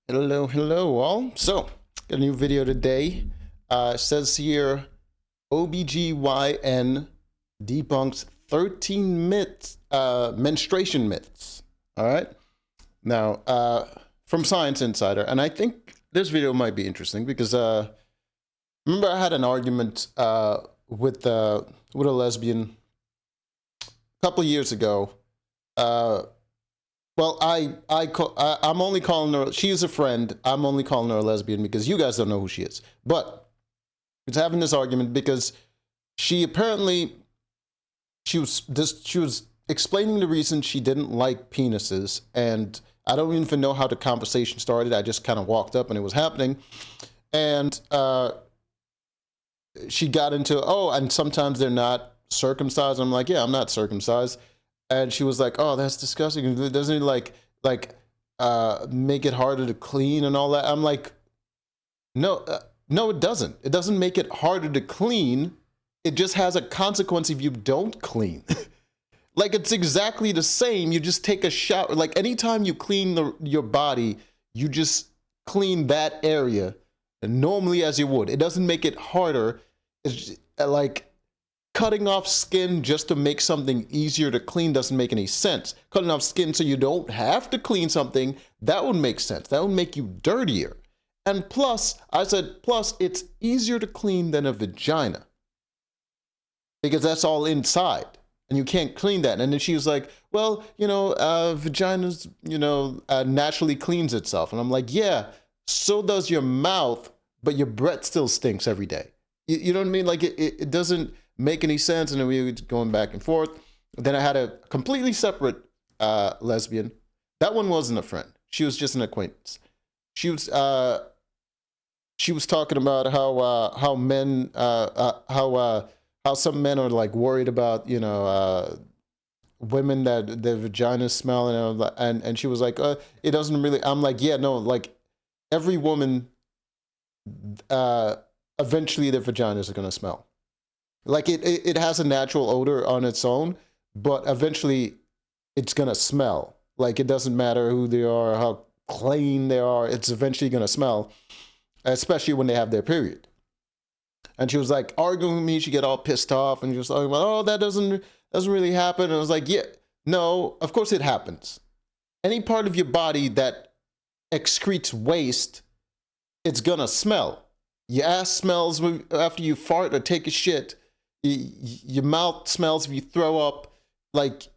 Hello all. So, got a new video today. It says here, OB-GYN debunks 13 myths, menstruation myths. All right. Now, from Science Insider, and I think this video might be interesting because remember I had an argument with a lesbian a couple of years ago. Well, I'm only calling her. She's a friend. I'm only calling her a lesbian because you guys don't know who she is. But it's having this argument because she apparently she was explaining the reason she didn't like penises, and I don't even know how the conversation started. I just kind of walked up and it was happening, and she got into and sometimes they're not circumcised. I'm like, yeah, I'm not circumcised. And she was like, "Oh, that's disgusting. Doesn't it make it harder to clean and all that?" I'm like, "No, no, it doesn't. It doesn't make it harder to clean. It just has a consequence if you don't clean. Like it's exactly the same. You just take a shower. Like anytime you clean your body, you just clean that area normally as you would. It doesn't make it harder. It's like." Cutting off skin just to make something easier to clean doesn't make any sense. Cutting off skin so you don't have to clean something, that would make sense. That would make you dirtier. And plus, I said, plus it's easier to clean than a vagina because that's all inside and you can't clean that. And then she was like, well, vaginas, naturally cleans itself. And I'm like, yeah, so does your mouth, but your breath still stinks every day. You know what I mean? Like it doesn't make any sense. And then we were going back and forth. Then I had a completely separate lesbian. That one wasn't a friend. She was just an acquaintance. She was talking about how men how some men are like worried about women that their vaginas smell and she was like it doesn't really. I'm like, yeah, no, like every woman eventually their vaginas are gonna smell. Like it has a natural odor on its own, but eventually it's gonna smell. Like it doesn't matter who they are, how clean they are, it's eventually gonna smell, especially when they have their period. And she was like arguing with me, she get all pissed off and she was talking about, oh, that doesn't really happen. And I was like, yeah, no, of course it happens. Any part of your body that excretes waste, it's gonna smell. Your ass smells after you fart or take a shit. Your mouth smells if you throw up. Like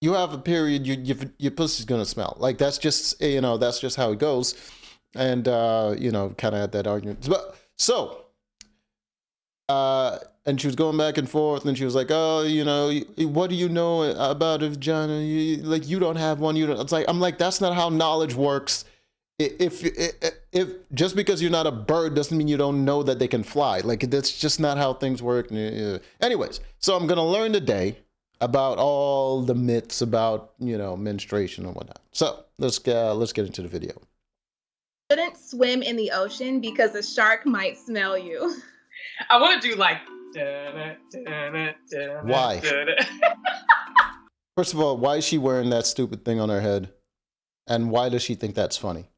you have a period, your pussy's gonna smell. Like that's just that's just how it goes. And kind of had that argument. But so and she was going back and forth, and she was like, oh, what do you know about a vagina? You don't have one. You don't. It's like I'm like, that's not how knowledge works. If just because you're not a bird doesn't mean you don't know that they can fly. Like that's just not how things work. Anyways, so I'm gonna learn today about all the myths about menstruation and whatnot. So let's get into the video. Shouldn't swim in the ocean because a shark might smell you. I want to do like. Why? First of all, why is she wearing that stupid thing on her head? And why does she think that's funny?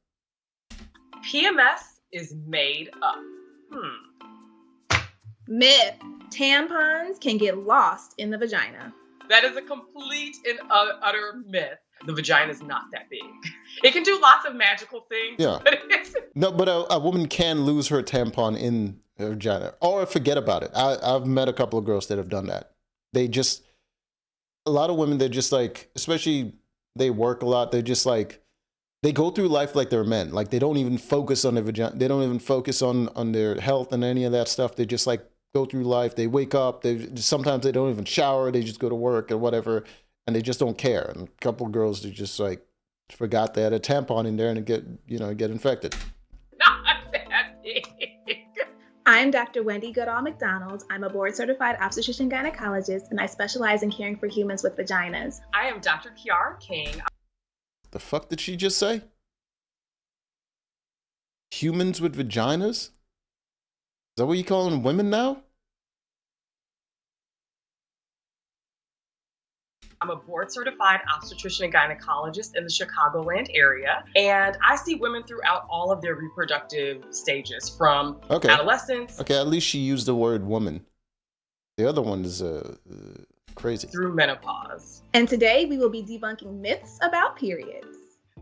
PMS is made up. Myth. Tampons can get lost in the vagina. That is a complete and utter myth. The vagina is not that big. It can do lots of magical things. Yeah. No, but a woman can lose her tampon in her vagina or forget about it. I've met a couple of girls that have done that. A lot of women, they're just like, especially they work a lot. They're just like, they go through life like they're men. Like they don't even focus on their vagina. They don't even focus on their health and any of that stuff. They just like go through life. They wake up. Sometimes they don't even shower. They just go to work or whatever, and they just don't care. And a couple of girls, they just like forgot they had a tampon in there and get infected. Not that big. I'm Dr. Wendy Goodall McDonald. I'm a board-certified obstetrician gynecologist, and I specialize in caring for humans with vaginas. I am Dr. Kiara King. The fuck did she just say? Humans with vaginas? Is that what you calling women now? I'm a board certified obstetrician and gynecologist in the Chicagoland area, and I see women throughout all of their reproductive stages from adolescence. Okay, at least she used the word woman. The other one is crazy. Through menopause. And today we will be debunking myths about periods.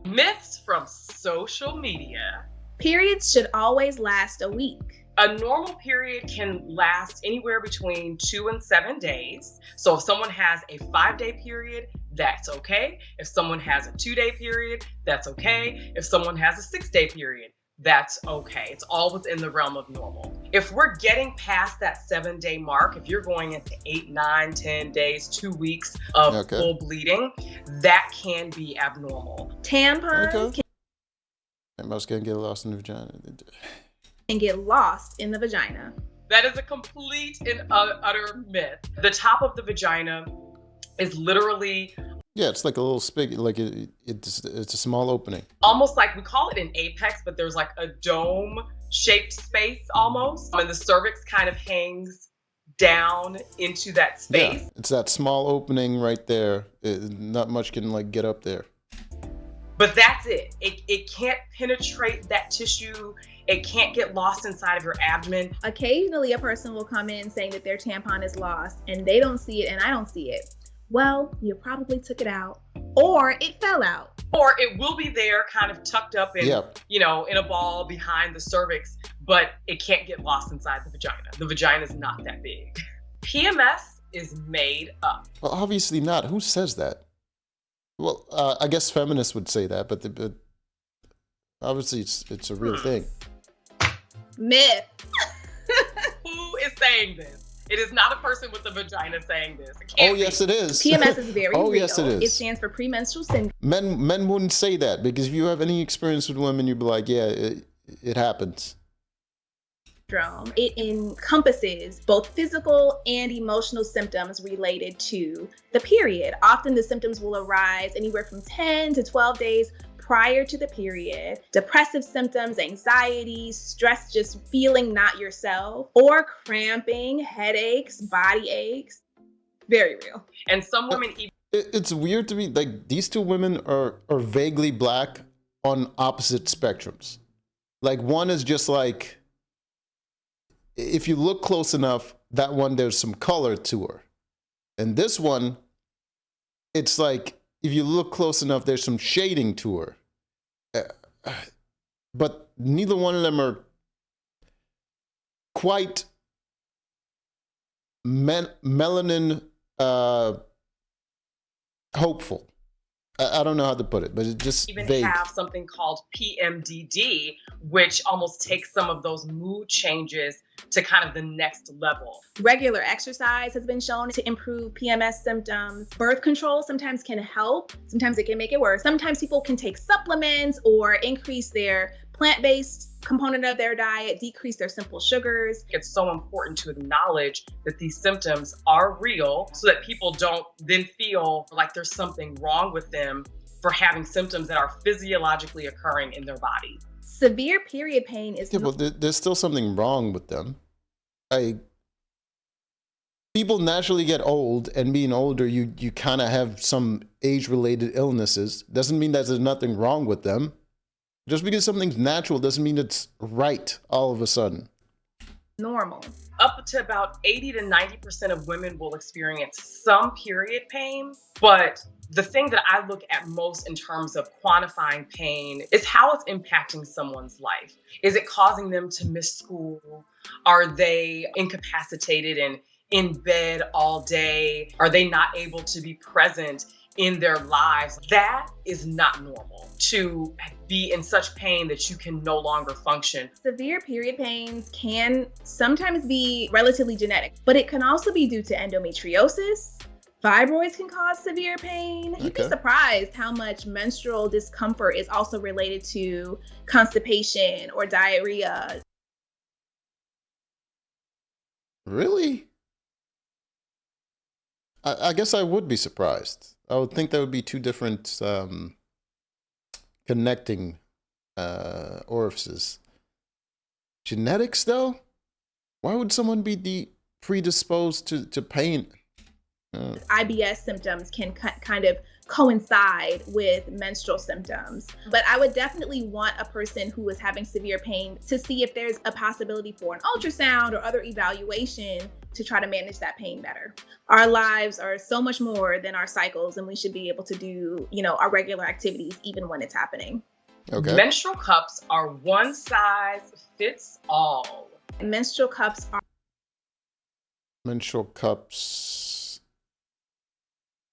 Myths from social media. Periods should always last a week. A normal period can last anywhere between 2 and 7 days. So if someone has a 5-day period, that's okay. If someone has a 2-day period, that's okay. If someone has a 6-day period, that's okay. It's all within the realm of normal. If we're getting past that 7-day mark, if you're going into 8, 9, 10 days, 2 weeks of full bleeding, that can be abnormal. Tampons I was gonna get lost in the vagina. can get lost in the vagina. That is a complete and utter myth. The top of the vagina is literally... Yeah, it's like a little spigot, like it's a small opening. Almost like, we call it an apex, but there's like a dome-shaped space almost. And the cervix kind of hangs down into that space. Yeah, it's that small opening right there. Not much can like get up there. But that's it. It can't penetrate that tissue. It can't get lost inside of your abdomen. Occasionally a person will come in saying that their tampon is lost and they don't see it and I don't see it. Well, you probably took it out or it fell out. Or it will be there kind of tucked up in, in a ball behind the cervix, but it can't get lost inside the vagina. The vagina is not that big. PMS is made up. Well, obviously not. Who says that? Well, I guess feminists would say that, but obviously it's a real thing. Myth. Who is saying this? It is not a person with a vagina saying this. Yes, it is. PMS is very real. Yes, it is. It stands for premenstrual syndrome. Men wouldn't say that because if you have any experience with women, you'd be like, yeah, it happens. It encompasses both physical and emotional symptoms related to the period. Often the symptoms will arise anywhere from 10 to 12 days prior to the period. Depressive symptoms, anxiety, stress, just feeling not yourself, or cramping, headaches, body aches. Very real. And some women even... It's weird to me, like these two women are vaguely black on opposite spectrums. Like one is just like, if you look close enough, that one, there's some color to her. And this one, it's like, if you look close enough, there's some shading to her. But neither one of them are quite melanin hopeful. I don't know how to put it, but it just even vague. Have something called PMDD, which almost takes some of those mood changes to kind of the next level. Regular exercise has been shown to improve PMS symptoms. Birth control sometimes can help. Sometimes it can make it worse. Sometimes people can take supplements or increase their plant-based component of their diet, decrease their simple sugars. It's so important to acknowledge that these symptoms are real so that people don't then feel like there's something wrong with them for having symptoms that are physiologically occurring in their body. Severe period pain is... Yeah, but there's still something wrong with them. People naturally get old, and being older, you kind of have some age-related illnesses. Doesn't mean that there's nothing wrong with them. Just because something's natural doesn't mean it's right all of a sudden. Normal. Up to about 80 to 90% of women will experience some period pain, but the thing that I look at most in terms of quantifying pain is how it's impacting someone's life. Is it causing them to miss school? Are they incapacitated and in bed all day? Are they not able to be present in their lives? That is not normal, to be in such pain that you can no longer function. Severe period pains can sometimes be relatively genetic, but it can also be due to endometriosis. Fibroids can cause severe pain. You'd be surprised how much menstrual discomfort is also related to constipation or diarrhea. Really? I guess I would be surprised. I would think there would be two different connecting orifices. Genetics, though? Why would someone be predisposed to pain? IBS symptoms can kind of coincide with menstrual symptoms. But I would definitely want a person who is having severe pain to see if there's a possibility for an ultrasound or other evaluation to try to manage that pain better. Our lives are so much more than our cycles, and we should be able to do, our regular activities even when it's happening. Okay. Menstrual cups are one size fits all. Menstrual cups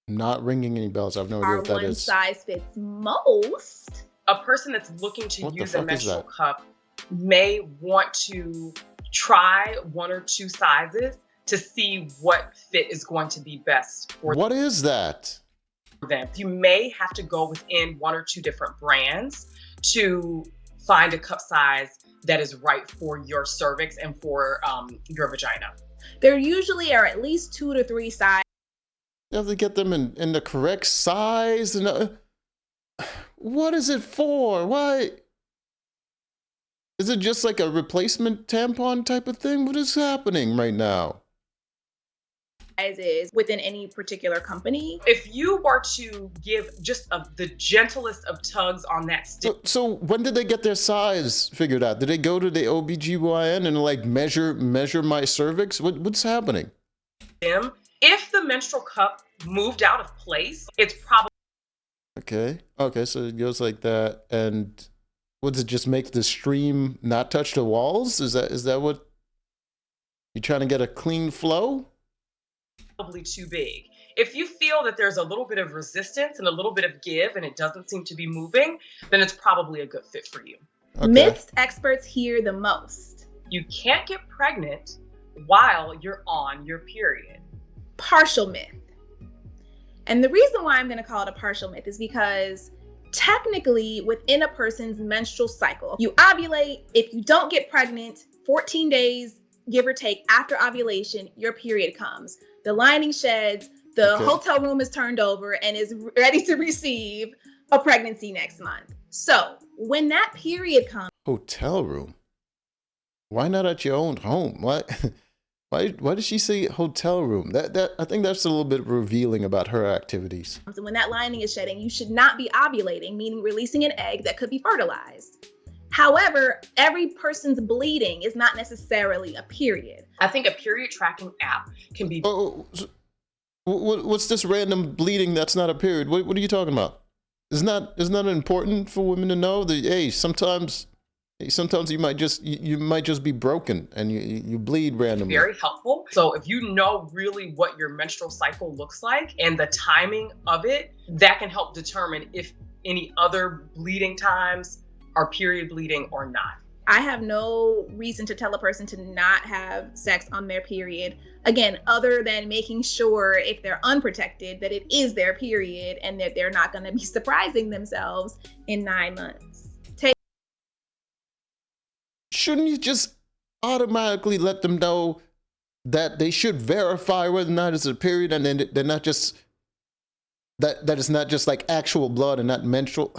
not ringing any bells. I have no idea are what that one is. size fits most. A person that's looking to What the use a fuck is menstrual that? cup may want to try one or two sizes to see what fit is going to be best for What is that? them. You may have to go within one or two different brands to find a cup size that is right for your cervix and for your vagina. There usually are at least 2 to 3 sizes. You have to get them in the correct size. And what is it for? Why? Is it just like a replacement tampon type of thing? What is happening right now? Sizes within any particular company. If you were to give just the gentlest of tugs on that stick, So when did they get their size figured out? Did they go to the OB-GYN and like measure my cervix? What's happening? if the menstrual cup moved out of place, it's probably Okay, so it goes like that. And what does it just make the stream not touch the walls? Is that what you're trying to get a clean flow? too big. If you feel that there's a little bit of resistance and a little bit of give and it doesn't seem to be moving, then it's probably a good fit for you. Okay. Myths experts hear the most. You can't get pregnant while you're on your period. Partial myth. And the reason why I'm going to call it a partial myth is because technically within a person's menstrual cycle, you ovulate. If you don't get pregnant, 14 days, give or take, after ovulation, your period comes. The lining sheds, the hotel room is turned over and is ready to receive a pregnancy next month. So when that period comes, Hotel room. Why not at your own home? Why did she say hotel room? That I think that's a little bit revealing about her activities. and when that lining is shedding, you should not be ovulating, meaning releasing an egg that could be fertilized. However, every person's bleeding is not necessarily a period. I think a period tracking app can be What's this random bleeding that's not a period? What are you talking about? Isn't that important for women to know that hey, sometimes you might just be broken and you bleed randomly. very helpful. So if you know really what your menstrual cycle looks like and the timing of it, that can help determine if any other bleeding times are period bleeding or not. I have no reason to tell a person to not have sex on their period, again, other than making sure if they're unprotected that it is their period and that they're not going to be surprising themselves in 9 months. Shouldn't you just automatically let them know that they should verify whether or not it's a period, and then they're not just that it's not just like actual blood and not menstrual?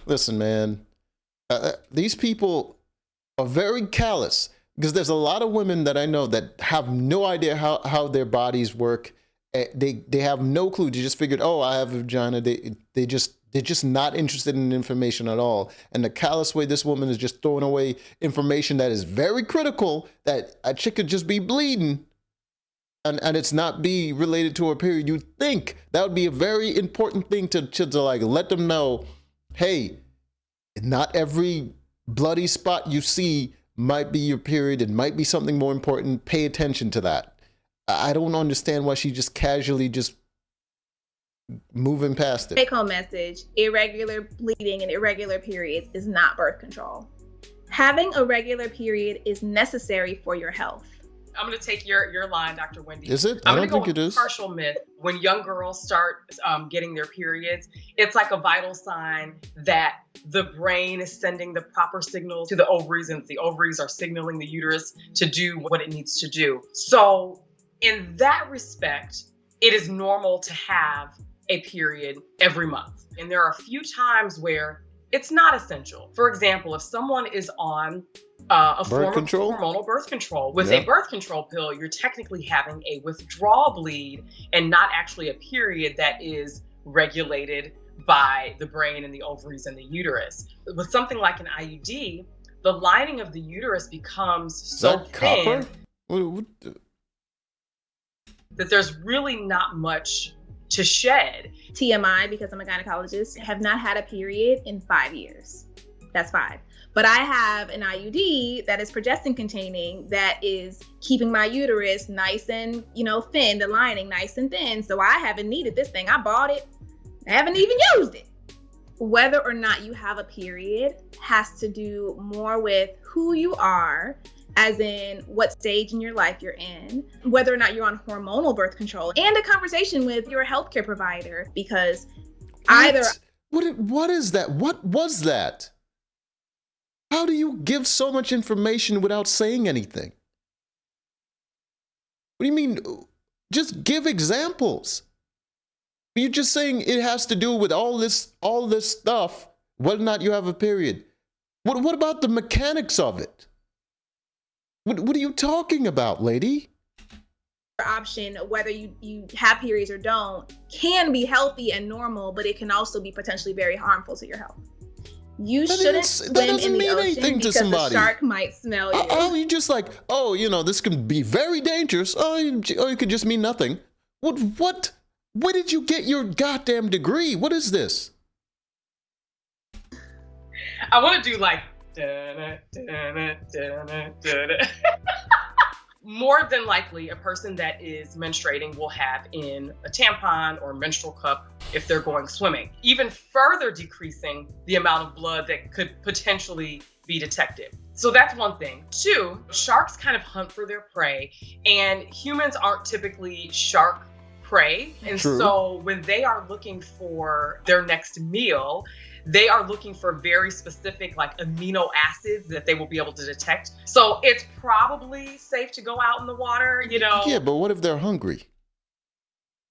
Listen, man, these people are very callous, because there's a lot of women that I know that have no idea how their bodies work. They have no clue. They just figured, oh, I have a vagina. They're just not interested in information at all. And the callous way this woman is just throwing away information that is very critical, that a chick could just be bleeding and it's not be related to her period. You'd think that would be a very important thing to like let them know, hey, not every bloody spot you see might be your period. It might be something more important. Pay attention to that. I don't understand why she just casually just moving past it. Take home message: irregular bleeding and irregular periods is not birth control. Having a regular period is necessary for your health. I'm going to take your line, Dr. Wendy. Is it? I'm I don't think it is. Partial myth. When young girls start getting their periods, it's like a vital sign that the brain is sending the proper signals to the ovaries, and the ovaries are signaling the uterus to do what it needs to do. So in that respect, it is normal to have a period every month. And there are a few times where It's not essential. For example, if someone is on a Birth form control? of hormonal birth control, with Yeah. a birth control pill, you're technically having a withdrawal bleed and not actually a period that is regulated by the brain and the ovaries and the uterus. With something like an IUD, the lining of the uterus becomes Is so that thin copper? What that there's really not much to shed. TMI, because I'm a gynecologist, have not had a period in 5 years. That's 5. But I have an IUD that is progestin containing that is keeping my uterus nice and, thin, the lining nice and thin. So I haven't needed this thing. I bought it. I haven't even used it. Whether or not you have a period has to do more with who you are, as in what stage in your life you're in, whether or not you're on hormonal birth control, and a conversation with your healthcare provider, because either... What is that? What was that? How do you give so much information without saying anything? What do you mean? Just give examples. You're just saying it has to do with all this stuff, whether or not you have a period. What about the mechanics of it? What are you talking about, lady? Option, whether you have periods or don't, can be healthy and normal, but it can also be potentially very harmful to your health. You shouldn't swim in the ocean because a shark might smell you. Oh, you just like, this can be very dangerous. Oh, it could just mean nothing. What? Where did you get your goddamn degree? What is this? I want to do like more than likely, a person that is menstruating will have in a tampon or menstrual cup if they're going swimming, even further decreasing the amount of blood that could potentially be detected. So that's one thing. 2, sharks kind of hunt for their prey, and humans aren't typically shark prey. And True. So when they are looking for their next meal, they are looking for very specific like amino acids that they will be able to detect. So it's probably safe to go out in the water, Yeah, but what if they're hungry?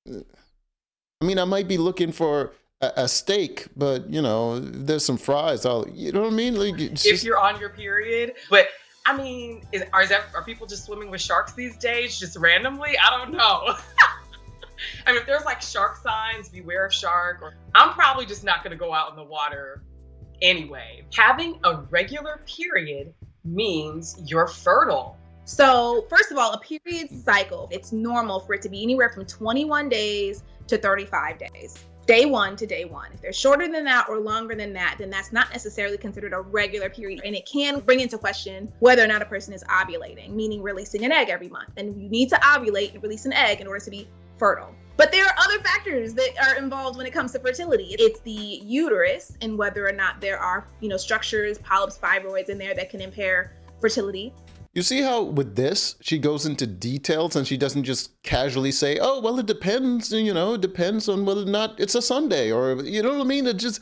I mean, I might be looking for a steak, but there's some fries. You know what I mean? Like, if you're on your period. But I mean, are people just swimming with sharks these days, just randomly? I don't know. I mean, if there's like shark signs, beware of shark, I'm probably just not going to go out in the water anyway. Having a regular period means you're fertile. So first of all, a period cycle, it's normal for it to be anywhere from 21 days to 35 days. Day 1 to day 1. If they're shorter than that or longer than that, then that's not necessarily considered a regular period. And it can bring into question whether or not a person is ovulating, meaning releasing an egg every month. And you need to ovulate and release an egg in order to be fertile. But there are other factors that are involved when it comes to fertility. It's the uterus and whether or not there are, structures, polyps, fibroids in there that can impair fertility. You see how with this, she goes into details and she doesn't just casually say, oh, well, it depends, it depends on whether or not it's a Sunday or, you know what I mean? It just...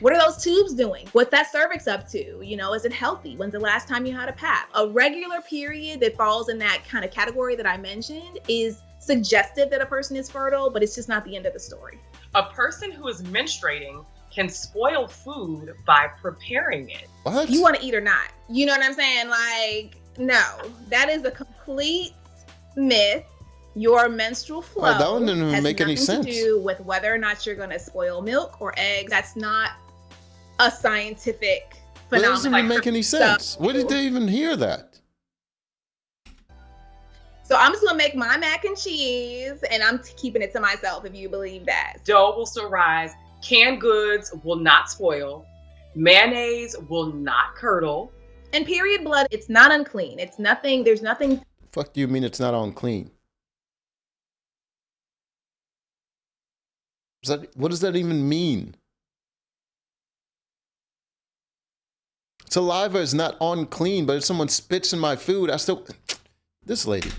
What are those tubes doing? What's that cervix up to? Is it healthy? When's the last time you had a PAP? A regular period that falls in that kind of category that I mentioned is suggestive that a person is fertile, but it's just not the end of the story. A person who is menstruating can spoil food by preparing it. What? You want to eat or not? You know what I'm saying? Like, no, that is a complete myth. Your menstrual flow that one didn't has make any nothing sense. to do with whether or not you're going to spoil milk or eggs. That's not a scientific That phenomenon. doesn't even make any sense. Where did they even hear that? So I'm just gonna make my mac and cheese, and I'm keeping it to myself. If you believe that, Dough will still rise. Canned goods will not spoil. Mayonnaise will not curdle. and period blood, it's not unclean. It's nothing. There's nothing. Fuck do you mean it's not on clean? What does that even mean? Saliva is not on clean, but if someone spits in my food, I still... This lady.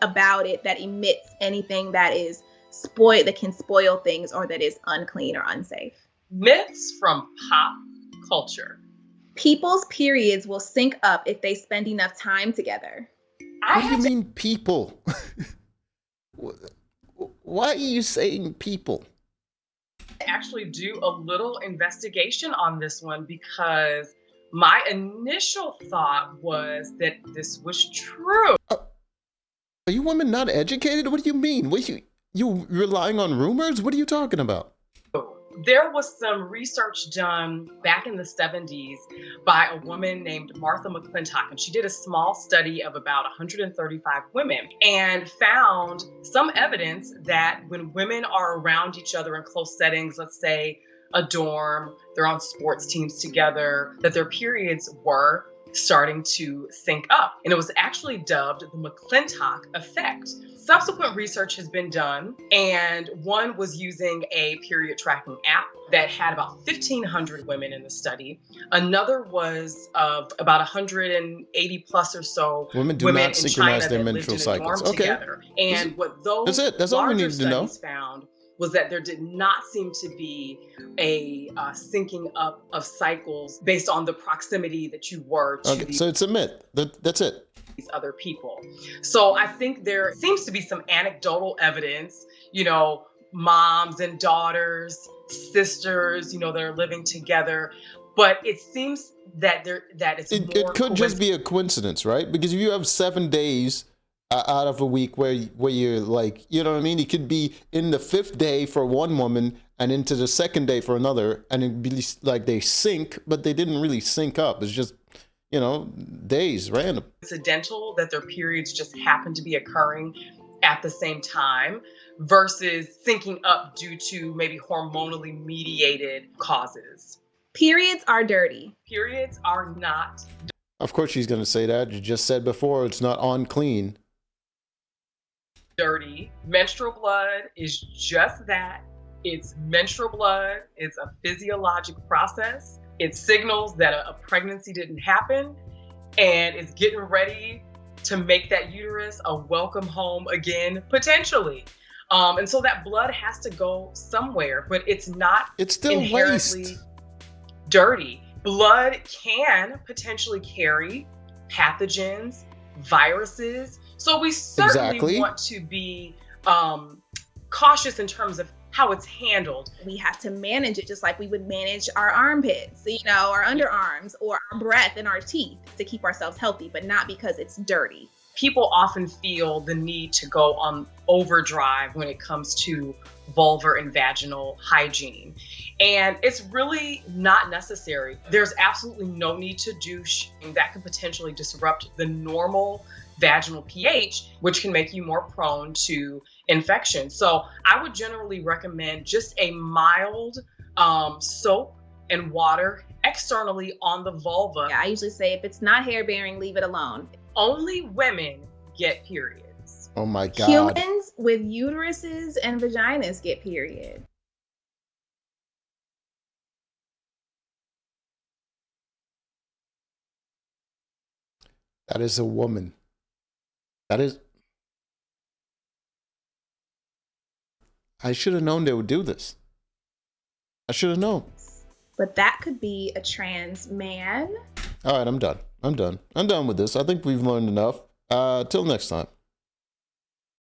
About it that emits anything that is spoiled, that can spoil things, or that is unclean or unsafe. Myths from pop culture. People's periods will sync up if they spend enough time together. What do you mean people? Why are you saying people? Actually do a little investigation on this one because my initial thought was that this was true. Are you women not educated? What do you mean? What you relying on rumors? What are you talking about? There was some research done back in the 70s by a woman named Martha McClintock, and she did a small study of about 135 women and found some evidence that when women are around each other in close settings, let's say a dorm, they're on sports teams together, that their periods were starting to sync up. And it was actually dubbed the McClintock effect. Subsequent research has been done, and one was using a period tracking app that had about 1,500 women in the study. Another was of about 180 plus or so women do women not in synchronize China their that menstrual lived in a dorm cycles. Okay. together. And what those That's it. That's all we larger needed to know. studies found was that there did not seem to be a syncing up of cycles based on the proximity that you were to Okay, so it's a myth. That's it. these other people. So I think there seems to be some anecdotal evidence, you know, moms and daughters, sisters, you know, that are living together. But it seems that It could just be a coincidence, right? Because if you have 7 days out of a week where you're like, you know what I mean? It could be in the 5th day for one woman and into the 2nd day for another, and it'd be like they sync, but they didn't really sync up. It's just, you know, days, random. Incidental that their periods just happen to be occurring at the same time versus syncing up due to maybe hormonally mediated causes. Periods are dirty. Periods are not Of course she's going to say that. You just said before, it's not on clean. dirty. Menstrual blood is just that. It's menstrual blood. It's a physiologic process. It signals that a pregnancy didn't happen and it's getting ready to make that uterus a welcome home again, potentially. And so that blood has to go somewhere, but it's not It's still inherently waste. dirty. Blood can potentially carry pathogens, viruses. So we certainly want to be cautious in terms of how it's handled. We have to manage it just like we would manage our armpits, you know, our underarms or our breath and our teeth to keep ourselves healthy, but not because it's dirty. People often feel the need to go on overdrive when it comes to vulvar and vaginal hygiene. And it's really not necessary. There's absolutely no need to douche. That could potentially disrupt the normal vaginal pH, which can make you more prone to infection. So I would generally recommend just a mild soap and water externally on the vulva. I usually say if it's not hair bearing, leave it alone. Only women get periods. Oh my God. Humans with uteruses and vaginas get period. That is a woman. That is. I should have known they would do this. I should have known. But that could be a trans man. All right, I'm done. I'm done with this. I think we've learned enough. Till next time.